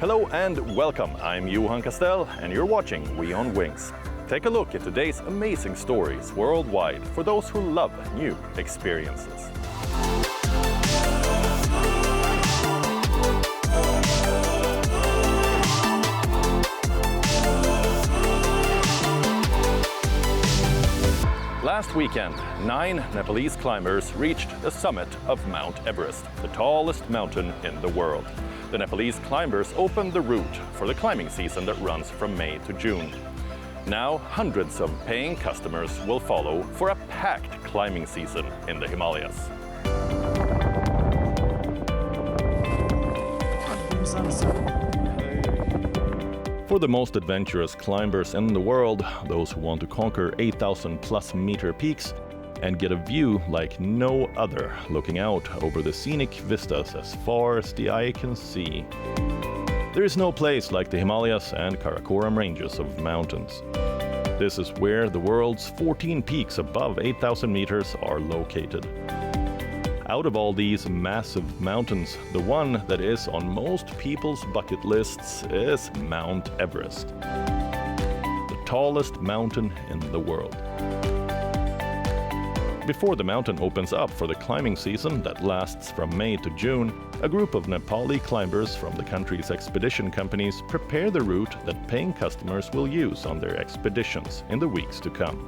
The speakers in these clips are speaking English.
Hello and welcome. I'm Johan Castell and you're watching WION Wings. Take a look at today's amazing stories worldwide for those who love new experiences. Last weekend, 9 Nepalese climbers reached the summit of Mt Everest, the tallest mountain in the world. The Nepalese climbers opened the route for the climbing season that runs from May to June. Now, hundreds of paying customers will follow for a packed climbing season in the Himalayas. For the most adventurous climbers in the world, those who want to conquer 8,000+ meter peaks and get a view like no other, looking out over the scenic vistas as far as the eye can see. There is no place like the Himalayas and Karakoram ranges of mountains. This is where the world's 14 peaks above 8,000 meters are located. Out of all these massive mountains, the one that is on most people's bucket lists is Mt Everest, the tallest mountain in the world. Before the mountain opens up for the climbing season that lasts from May to June, a group of Nepali climbers from the country's expedition companies prepare the route that paying customers will use on their expeditions in the weeks to come.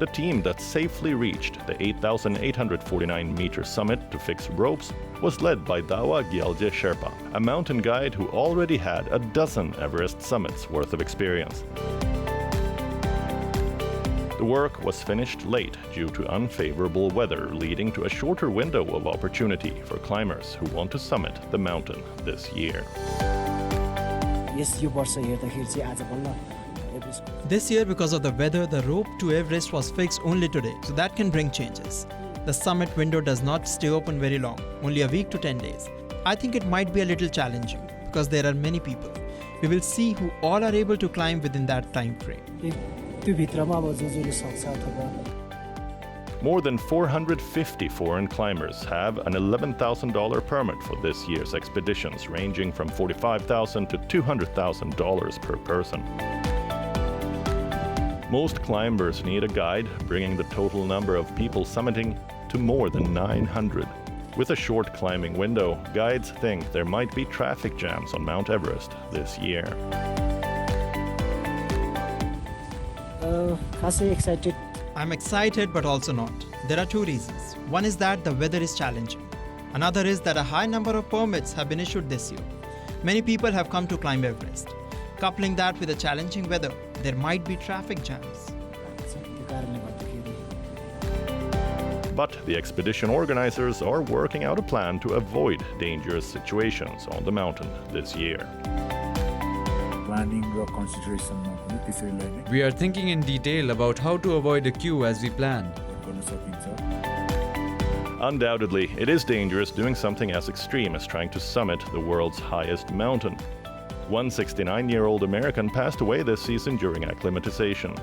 The team that safely reached the 8,849-meter summit to fix ropes was led by Dawa Gyalje Sherpa, a mountain guide who already had a dozen Everest summits worth of experience. The work was finished late due to unfavorable weather, leading to a shorter window of opportunity for climbers who want to summit the mountain this year. This year, because of the weather, the rope to Everest was fixed only today, so that can bring changes. The summit window does not stay open very long, only a week to 10 days. I think it might be a little challenging because there are many people. We will see who all are able to climb within that time frame. More than 450 foreign climbers have an $11,000 permit for this year's expeditions, ranging from $45,000 to $200,000 per person. Most climbers need a guide, bringing the total number of people summiting to more than 900. With a short climbing window, guides think there might be traffic jams on Mt Everest this year. I'm excited but also not. There are two reasons. One is that the weather is challenging. Another is that a high number of permits have been issued this year. Many people have come to climb Everest. Coupling that with the challenging weather, there might be traffic jams. But the expedition organizers are working out a plan to avoid dangerous situations on the mountain this year. We are thinking in detail about how to avoid a queue as we plan. Undoubtedly, it is dangerous doing something as extreme as trying to summit the world's highest mountain. One 69-year-old American passed away this season during acclimatization.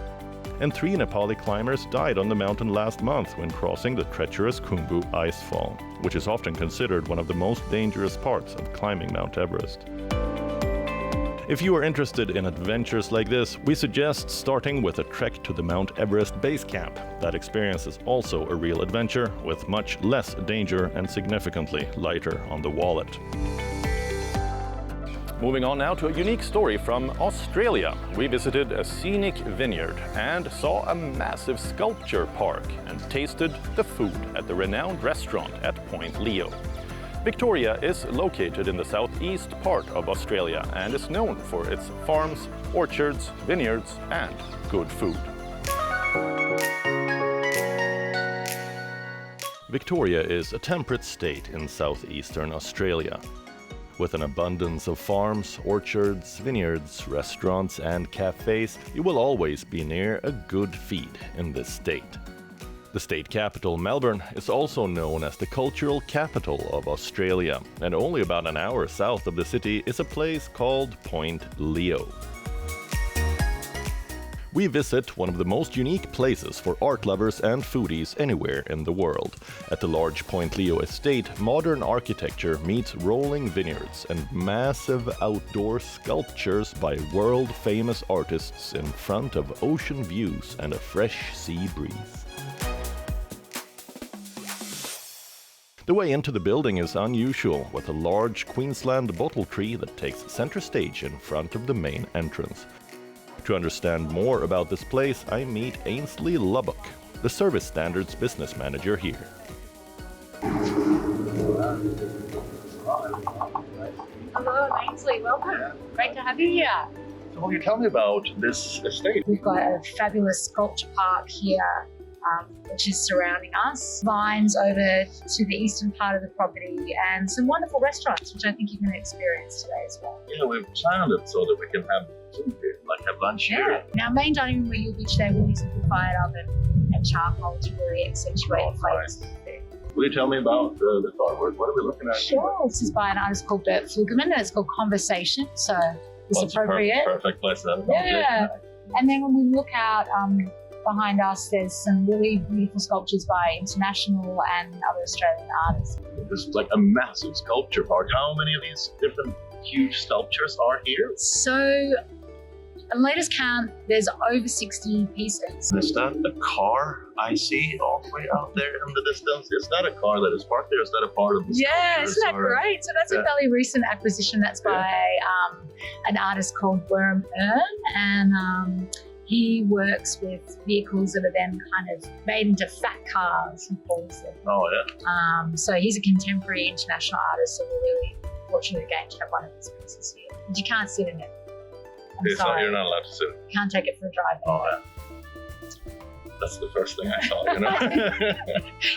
And 3 Nepali climbers died on the mountain last month when crossing the treacherous Khumbu icefall, which is often considered one of the most dangerous parts of climbing Mt Everest. If you are interested in adventures like this, we suggest starting with a trek to the Mt Everest base camp. That experience is also a real adventure, with much less danger and significantly lighter on the wallet. Moving on now to a unique story from Australia. We visited a scenic vineyard and saw a massive sculpture park and tasted the food at the renowned restaurant at Point Leo. Victoria is located in the southeast part of Australia and is known for its farms, orchards, vineyards, and good food. Victoria is a temperate state in southeastern Australia. With an abundance of farms, orchards, vineyards, restaurants, and cafes, you will always be near a good feed in this state. The state capital, Melbourne, is also known as the cultural capital of Australia, and only about an hour south of the city is a place called Point Leo. We visit one of the most unique places for art lovers and foodies anywhere in the world. At the large Point Leo estate, modern architecture meets rolling vineyards and massive outdoor sculptures by world-famous artists in front of ocean views and a fresh sea breeze. The way into the building is unusual, with a large Queensland bottle tree that takes center stage in front of the main entrance. To understand more about this place, I meet Ainsley Lubbock, the Service Standards business manager here. Hello, Ainsley. Welcome. Great to have you here. So, will you tell me about this estate? We've got a fabulous sculpture park here, which is surrounding us. Vines over to the eastern part of the property, and some wonderful restaurants, which I think you can experience today as well. Yeah, we've planned it so that we can have food here, like have lunch here. Now, main dining room where you'll be today will use a wood-fired oven and charcoal to really accentuate the flavours. Will you tell me about this artwork? What are we looking at? Sure. This is by an artist called Bert Flugerman, and it's called Conversation, so it's appropriate. Perfect place to have a conversation. And then when we look out behind us, there's some really beautiful sculptures by international and other Australian artists. This is like a massive sculpture park. How many of these different huge sculptures are here? So, at latest count, there's over 60 pieces. Is that a car I see all the way out there in the distance? Is that a car that is parked there? Is that a part of the Yeah, isn't that great? So that's a fairly recent acquisition. That's by an artist called Worm Ern, and he works with vehicles that are then kind of made into fat cars, he calls them. Oh, yeah. So he's a contemporary international artist, so we're really fortunate again to have one of his pieces here. But you can't sit in it. So you're not allowed to sit. You can't take it for a drive. Oh, yeah. That's the first thing I saw, you know.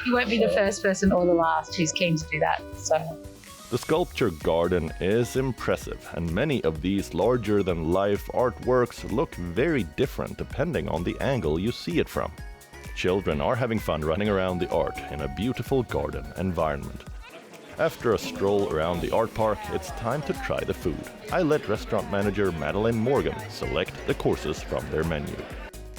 You won't be the first person or the last who's keen to do that. So. The sculpture garden is impressive, and many of these larger-than-life artworks look very different depending on the angle you see it from. Children are having fun running around the art in a beautiful garden environment. After a stroll around the art park, it's time to try the food. I let restaurant manager Madeline Morgan select the courses from their menu.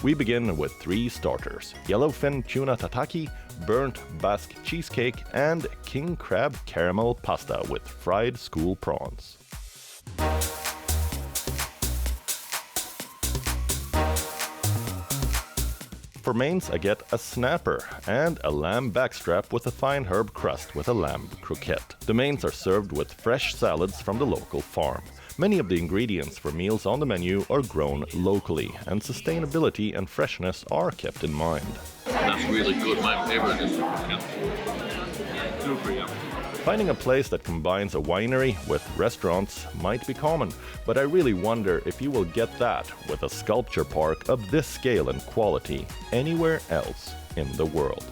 We begin with 3 starters: yellowfin tuna tataki, burnt Basque cheesecake, and king crab caramel pasta with fried school prawns. For mains, I get a snapper and a lamb backstrap with a fine herb crust with a lamb croquette. The mains are served with fresh salads from the local farm. Many of the ingredients for meals on the menu are grown locally, and sustainability and freshness are kept in mind. That's really good. My favorite is the croquette. Super yummy. Finding a place that combines a winery with restaurants might be common, but I really wonder if you will get that with a sculpture park of this scale and quality anywhere else in the world.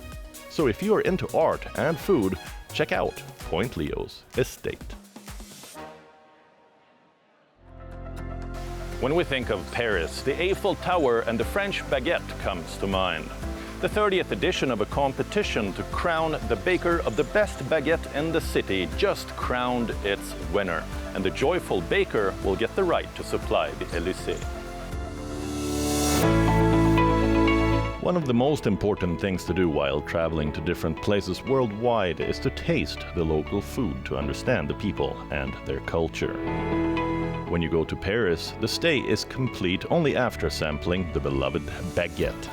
So if you are into art and food, check out Point Leo's estate. When we think of Paris, the Eiffel Tower and the French Baguette comes to mind. The 30th edition of a competition to crown the baker of the best baguette in the city just crowned its winner, and the joyful baker will get the right to supply the Élysée. One of the most important things to do while traveling to different places worldwide is to taste the local food to understand the people and their culture. When you go to Paris, the stay is complete only after sampling the beloved baguette.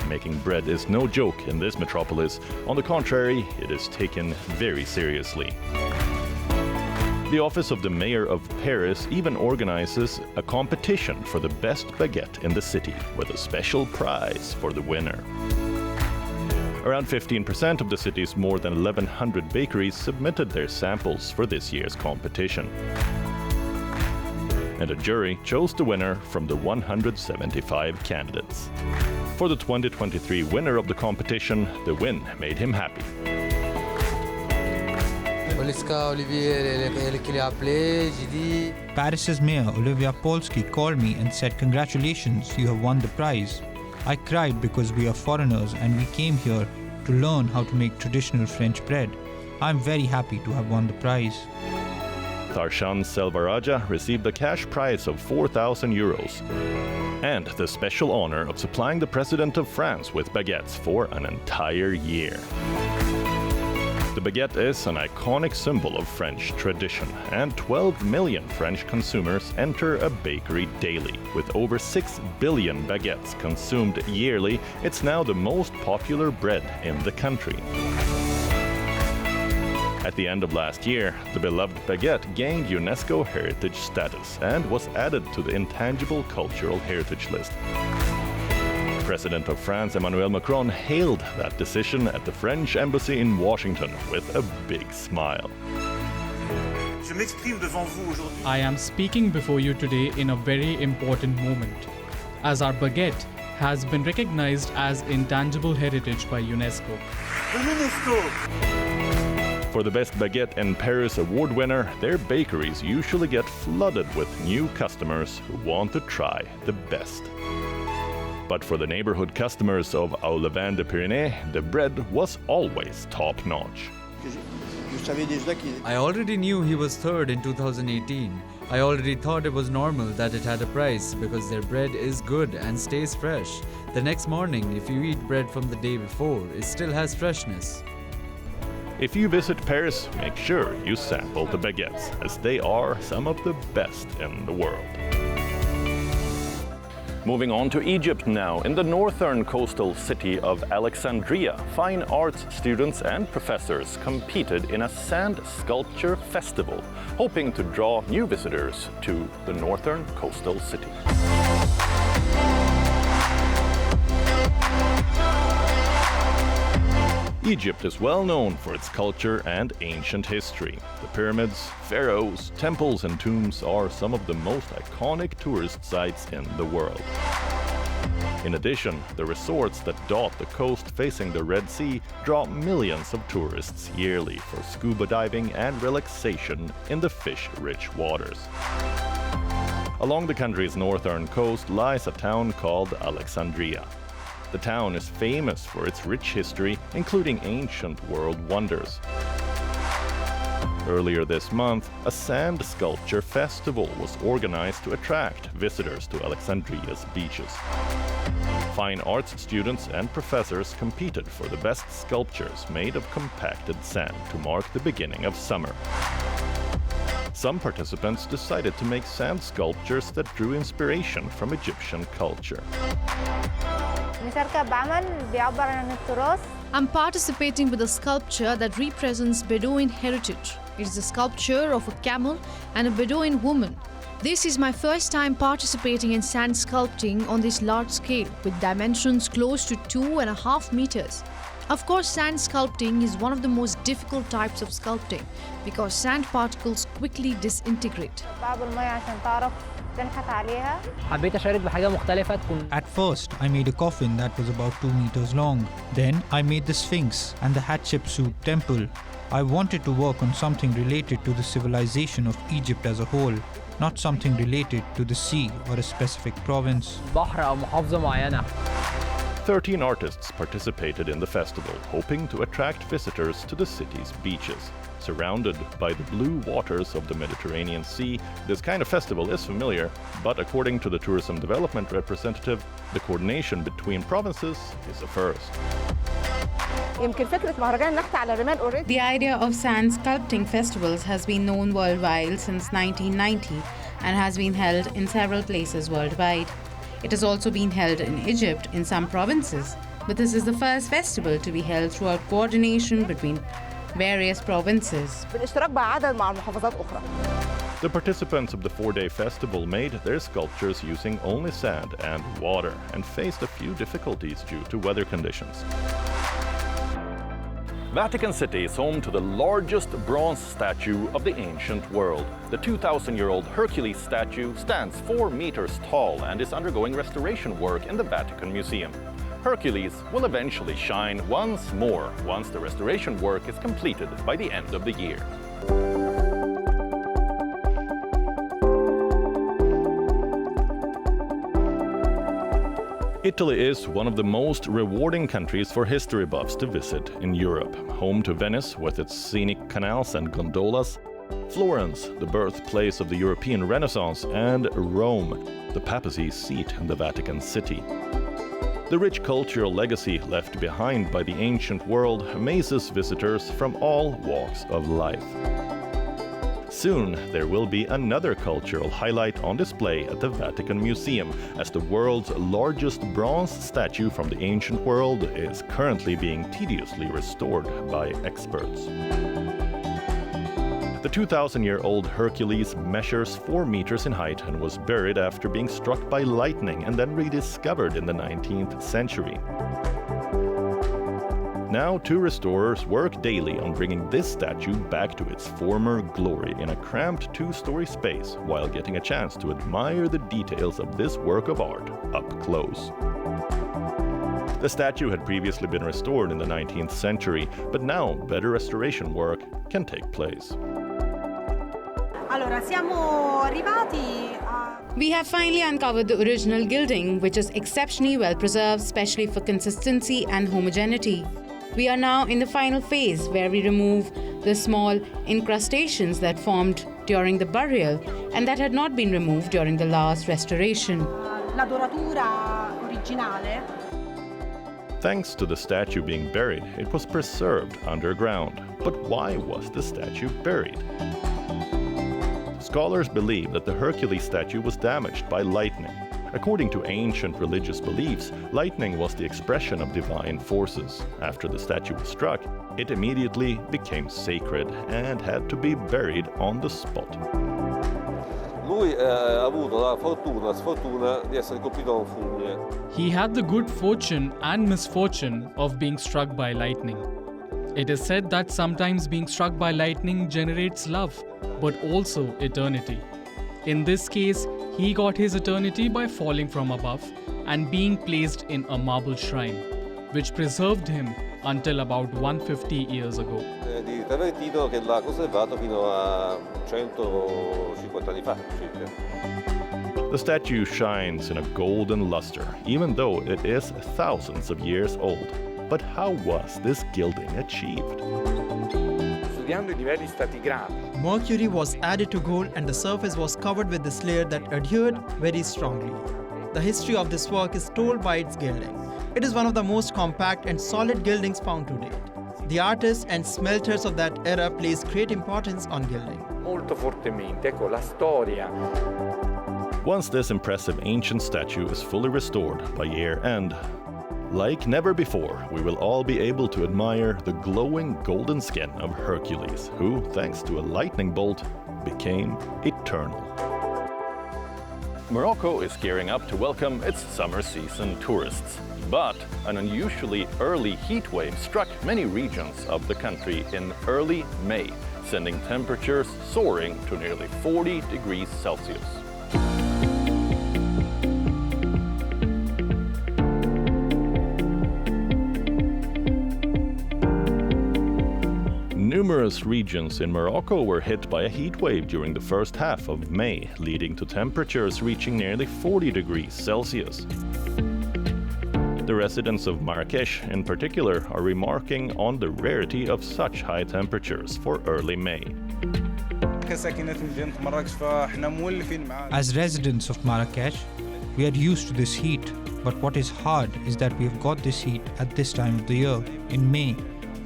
Making bread is no joke in this metropolis. On the contrary, it is taken very seriously. The office of the mayor of Paris even organizes a competition for the best baguette in the city, with a special prize for the winner. Around 15% of the city's more than 1,100 bakeries submitted their samples for this year's competition. And a jury chose the winner from the 175 candidates. For the 2023 winner of the competition, the win made him happy. Paris's mayor Olivia Polsky called me and said, "Congratulations, you have won the prize." I cried because we are foreigners and we came here to learn how to make traditional French bread. I'm very happy to have won the prize. Tarshan Selvaraja received a cash prize of 4,000 euros and the special honor of supplying the President of France with baguettes for an entire year. The baguette is an iconic symbol of French tradition, and 12 million French consumers enter a bakery daily. With over 6 billion baguettes consumed yearly, it's now the most popular bread in the country. At the end of last year, the beloved baguette gained UNESCO heritage status and was added to the intangible cultural heritage list. President of France Emmanuel Macron hailed that decision at the French embassy in Washington with a big smile. I am speaking before you today in a very important moment, as our baguette has been recognized as intangible heritage by UNESCO. For the Best Baguette in Paris award winner, their bakeries usually get flooded with new customers who want to try the best. But for the neighborhood customers of Au Levain des Pyrénées, the bread was always top-notch. I already knew he was third in 2018. I already thought it was normal that it had a price because their bread is good and stays fresh. The next morning, if you eat bread from the day before, it still has freshness. If you visit Paris, make sure you sample the baguettes, as they are some of the best in the world. Moving on to Egypt now. In the northern coastal city of Alexandria, fine arts students and professors competed in a sand sculpture festival, hoping to draw new visitors to the northern coastal city. Egypt is well known for its culture and ancient history. The pyramids, pharaohs, temples, and tombs are some of the most iconic tourist sites in the world. In addition, the resorts that dot the coast facing the Red Sea draw millions of tourists yearly for scuba diving and relaxation in the fish-rich waters. Along the country's northern coast lies a town called Alexandria. The town is famous for its rich history, including ancient world wonders. Earlier this month, a sand sculpture festival was organized to attract visitors to Alexandria's beaches. Fine arts students and professors competed for the best sculptures made of compacted sand to mark the beginning of summer. Some participants decided to make sand sculptures that drew inspiration from Egyptian culture. I'm participating with a sculpture that represents Bedouin heritage. It is a sculpture of a camel and a Bedouin woman. This is my first time participating in sand sculpting on this large scale, with dimensions close to 2.5 meters. Of course, sand sculpting is one of the most difficult types of sculpting because sand particles quickly disintegrate. At first, I made a coffin that was about 2 meters long. Then, I made the Sphinx and the Hatshepsut temple. I wanted to work on something related to the civilization of Egypt as a whole, not something related to the sea or a specific province. 13 artists participated in the festival, hoping to attract visitors to the city's beaches. Surrounded by the blue waters of the Mediterranean Sea, this kind of festival is familiar, but according to the tourism development representative, the coordination between provinces is a first. The idea of sand sculpting festivals has been known worldwide since 1990 and has been held in several places worldwide. It has also been held in Egypt in some provinces, but this is the first festival to be held throughout coordination between various provinces. The participants of the 4-day festival made their sculptures using only sand and water and faced a few difficulties due to weather conditions. Vatican City is home to the largest bronze statue of the ancient world. The 2,000-year-old Hercules Statue stands 4 meters tall and is undergoing restoration work in the Vatican Museum. Hercules will eventually shine once more once the restoration work is completed by the end of the year. Italy is one of the most rewarding countries for history buffs to visit in Europe. Home to Venice with its scenic canals and gondolas, Florence, the birthplace of the European Renaissance, and Rome, the papacy's seat in the Vatican City. The rich cultural legacy left behind by the ancient world amazes visitors from all walks of life. Soon, there will be another cultural highlight on display at the Vatican Museum, as the world's largest bronze statue from the ancient world is currently being tediously restored by experts. The 2,000-year-old Hercules measures 4 meters in height and was buried after being struck by lightning and then rediscovered in the 19th century. Now, 2 restorers work daily on bringing this statue back to its former glory in a cramped 2-story space while getting a chance to admire the details of this work of art up close. The statue had previously been restored in the 19th century, but now better restoration work can take place. We have finally uncovered the original gilding, which is exceptionally well preserved, especially for consistency and homogeneity. We are now in the final phase where we remove the small incrustations that formed during the burial and that had not been removed during the last restoration. Thanks to the statue being buried, it was preserved underground. But why was the statue buried? Scholars believe that the Hercules statue was damaged by lightning. According to ancient religious beliefs, lightning was the expression of divine forces. After the statue was struck, it immediately became sacred and had to be buried on the spot. He had the good fortune and misfortune of being struck by lightning. It is said that sometimes being struck by lightning generates love, but also eternity. In this case, he got his eternity by falling from above and being placed in a marble shrine, which preserved him until about 150 years ago. The statue shines in a golden luster, even though it is thousands of years old. But how was this gilding achieved? Mercury was added to gold and the surface was covered with this layer that adhered very strongly. The history of this work is told by its gilding. It is one of the most compact and solid gildings found to date. The artists and smelters of that era placed great importance on gilding. Once this impressive ancient statue is fully restored by year end, like never before, we will all be able to admire the glowing golden skin of Hercules, who, thanks to a lightning bolt, became eternal. Morocco is gearing up to welcome its summer season tourists. But an unusually early heat wave struck many regions of the country in early May, sending temperatures soaring to nearly 40 degrees Celsius. Numerous regions in Morocco were hit by a heat wave during the first half of May, leading to temperatures reaching nearly 40 degrees Celsius. The residents of Marrakesh, in particular, are remarking on the rarity of such high temperatures for early May. As residents of Marrakesh, we are used to this heat, but what is hard is that we have got this heat at this time of the year, in May.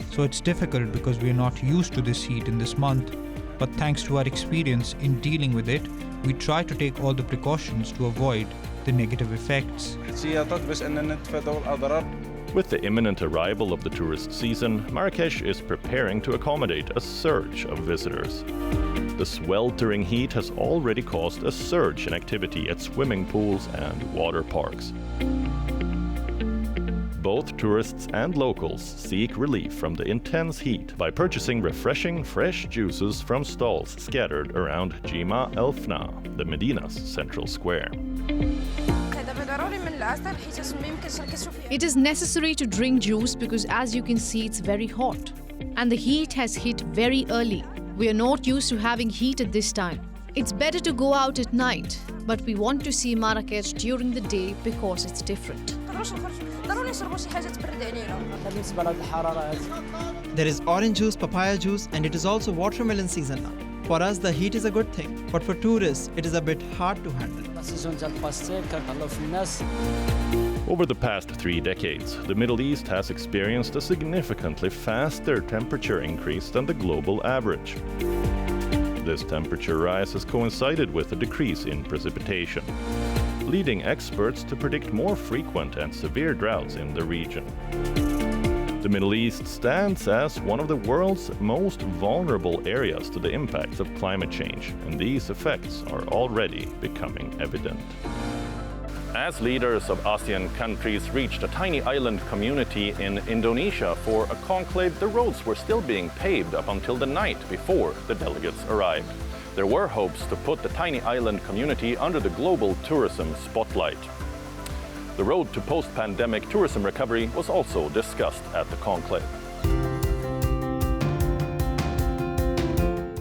So it's difficult because we are not used to this heat in this month. But thanks to our experience in dealing with it, we try to take all the precautions to avoid the negative effects. With the imminent arrival of the tourist season, Marrakesh is preparing to accommodate a surge of visitors. The sweltering heat has already caused a surge in activity at swimming pools and water parks. Both tourists and locals seek relief from the intense heat by purchasing refreshing fresh juices from stalls scattered around Jima El Fna, the Medina's central square. It is necessary to drink juice because, as you can see, it's very hot. And the heat has hit very early. We are not used to having heat at this time. It's better to go out at night, but we want to see Marrakesh during the day because it's different. There is orange juice, papaya juice, and it is also watermelon season now. For us, the heat is a good thing, but for tourists, it is a bit hard to handle. Over the past 3 decades, the Middle East has experienced a significantly faster temperature increase than the global average. This temperature rise has coincided with a decrease in precipitation, leading experts to predict more frequent and severe droughts in the region. The Middle East stands as one of the world's most vulnerable areas to the impacts of climate change, and these effects are already becoming evident. As leaders of Asean countries reached a tiny island community in Indonesia for a conclave, the roads were still being paved up until the night before the delegates arrived. There were hopes to put the tiny island community under the global tourism spotlight. The road to post-pandemic tourism recovery was also discussed at the conclave.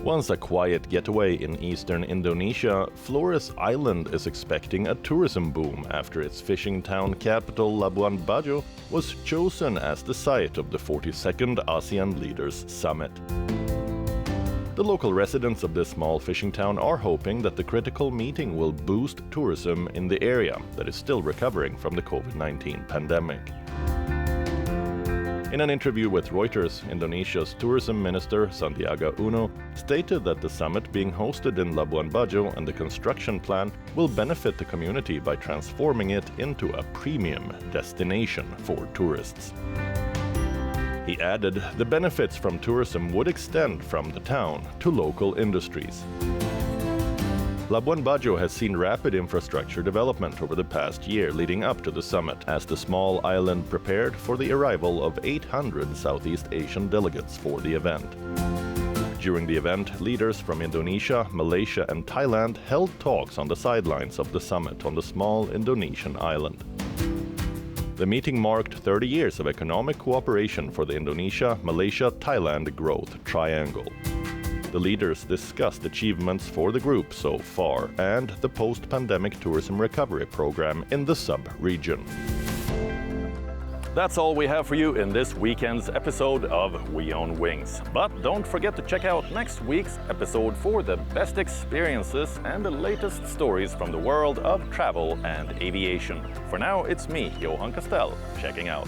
Once a quiet getaway in eastern Indonesia, Flores Island is expecting a tourism boom after its fishing town capital Labuan Bajo was chosen as the site of the 42nd ASEAN Leaders Summit. The local residents of this small fishing town are hoping that the critical meeting will boost tourism in the area that is still recovering from the COVID-19 pandemic. In an interview with Reuters, Indonesia's tourism minister Sandiaga Uno stated that the summit being hosted in Labuan Bajo and the construction plan will benefit the community by transforming it into a premium destination for tourists. He added the benefits from tourism would extend from the town to local industries. Labuan Bajo has seen rapid infrastructure development over the past year leading up to the summit, as the small island prepared for the arrival of 800 Southeast Asian delegates for the event. During the event, leaders from Indonesia, Malaysia, and Thailand held talks on the sidelines of the summit on the small Indonesian island. The meeting marked 30 years of economic cooperation for the Indonesia-Malaysia-Thailand growth triangle. The leaders discussed achievements for the group so far and the post-pandemic tourism recovery program in the sub-region. That's all we have for you in this weekend's episode of WION Wings. But don't forget to check out next week's episode for the best experiences and the latest stories from the world of travel and aviation. For now, it's me, Johan Castell, checking out.